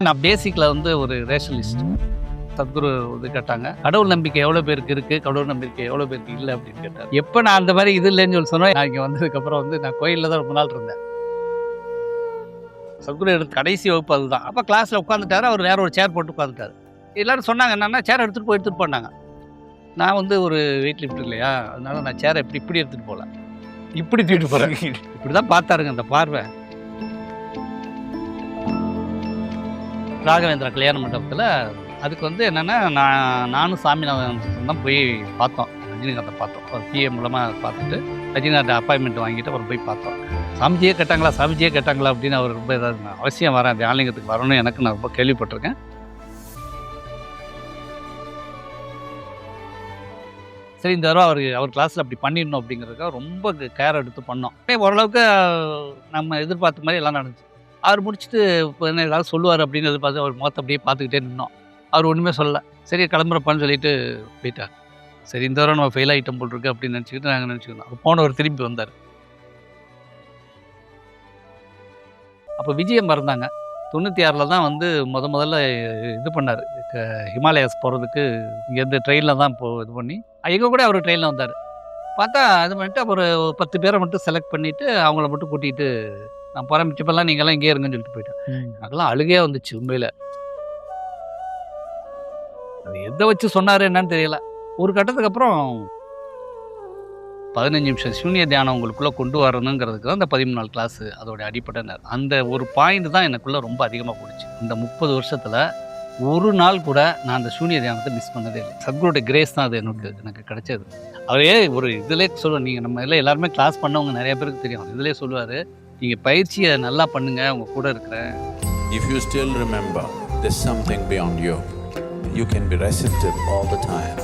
நான் பேசிக்கில் வந்து ஒரு ரேஷனலிஸ்ட். சத்குரு இது கேட்டாங்க, கடவுள் நம்பிக்கை எவ்வளோ பேருக்கு இருக்குது, கடவுள் நம்பிக்கை எவ்வளோ பேருக்கு இல்லை அப்படின்னு கேட்டார். எப்போ நான் அந்த மாதிரி இது இல்லைன்னு சொல்லி சொன்னேன், நான் இங்கே வந்ததுக்கப்புறம் வந்து நான் கோயிலில் தான் ரொம்ப நாள் இருந்தேன். சத்குரு எடுத்து கடைசி வகுப்பு அதுதான். அப்போ கிளாஸில் உட்காந்துட்டாரு, அவர் வேற ஒரு சேர் போட்டு உட்காந்துட்டாரு. எல்லோரும் சொன்னாங்க என்னன்னா, சேர் எடுத்துகிட்டு போனாங்க. நான் வந்து ஒரு வெயிட் லிஃப்ட் இல்லையா, அதனால நான் சேரை இப்படி எடுத்துகிட்டு போகல, இப்படி தூக்கிட்டு போகிறேன். இப்படி தான் பார்த்தாருங்க அந்த பார்வை. ராகவேந்திரா கல்யாண மண்டபத்தில் அதுக்கு வந்து என்னென்னா, நானும் சாமிநாதன் தான் போய் பார்த்தோம். ரஜினிகாந்தை பார்த்தோம். ஒரு பிஏ மூலமாக பார்த்துட்டு ரஜினிகாந்த் அப்பாயின்மெண்ட் வாங்கிட்டு அப்புறம் போய் பார்த்தோம். சாமிஜியே கேட்டாங்களா அப்படின்னு அவர் ரொம்ப இதாக அவசியம் வரேன், அந்த ஆன்மீகத்துக்கு வரணும்னு எனக்கு நான் ரொம்ப கேள்விப்பட்டிருக்கேன். சரி, இந்த தடவை அவர் கிளாஸில் அப்படி பண்ணிடணும் அப்படிங்கிறதுக்காக ரொம்ப கேர் எடுத்து பண்ணோம். ஓரளவுக்கு நம்ம எதிர்பார்த்த மாதிரி எல்லாம் நடந்துச்சு. அவர் முடிச்சுட்டு இப்போ என்ன ஏதாவது சொல்லுவார் அப்படின்னு எதிர்பார்த்து அவர் முகத்தை அப்படியே பார்த்துக்கிட்டே நின்னோம். அவர் ஒன்றுமே சொல்லலை. சரி கிளம்புறப்பான்னு சொல்லிட்டு போயிட்டார். சரி, இந்த தடவை நம்ம ஃபெயில் ஆகிட்டோம் போல் இருக்கு அப்படின்னு நினச்சிக்கிட்டு நாங்கள் நினச்சிக்கிட்டோம். அப்போ போனவர் திரும்பி வந்தார். அப்போ விஜயம் மறந்தாங்க. 96 தான் வந்து முதல்ல இது பண்ணார், ஹிமாலயாஸ் போகிறதுக்கு இங்கேருந்து ட்ரெயினில் தான் இது பண்ணி எங்கள் கூட அவர் ட்ரெயினில் வந்தார். பார்த்தா இது பண்ணிட்டு ஒரு 10 பேரை மட்டும் செலக்ட் பண்ணிவிட்டு அவங்கள மட்டும் கூட்டிகிட்டு நான் போகிறேன், மிச்சப்பெல்லாம் நீங்கள்லாம் இங்கே இருங்கன்னு சொல்லிட்டு போயிட்டேன். அதெல்லாம் அழுகையாக வந்துச்சு உண்மையில். அது எதை வச்சு சொன்னார் என்னன்னு தெரியல. ஒரு கட்டத்துக்கு அப்புறம் 15 நிமிஷம் சூன்ய தியானம் உங்களுக்குள்ளே கொண்டு வரணுங்கிறதுக்கு தான் இந்த 13 நாள் கிளாஸு அதோடைய அடிப்படை. அந்த ஒரு பாயிண்ட் தான் எனக்குள்ளே ரொம்ப அதிகமாக போடுச்சு. இந்த 30 வருஷத்தில் ஒரு நாள் கூட நான் அந்த சூன்ய தியானத்தை மிஸ் பண்ணதே இல்லை. சத்குருடைய கிரேஸ் தான் அது எனக்கு கிடைச்சது. அவரே ஒரு இதிலே சொல்லுவார், நீங்கள் நம்ம இதில் எல்லாருமே கிளாஸ் பண்ணவங்க நிறைய பேருக்கு தெரியும், இதிலே சொல்லுவார், நீங்கள் பயிற்சியை நல்லா பண்ணுங்கள், அவங்க கூட இருக்கிறேன். If you still remember, there's something beyond you. You can be receptive all the time.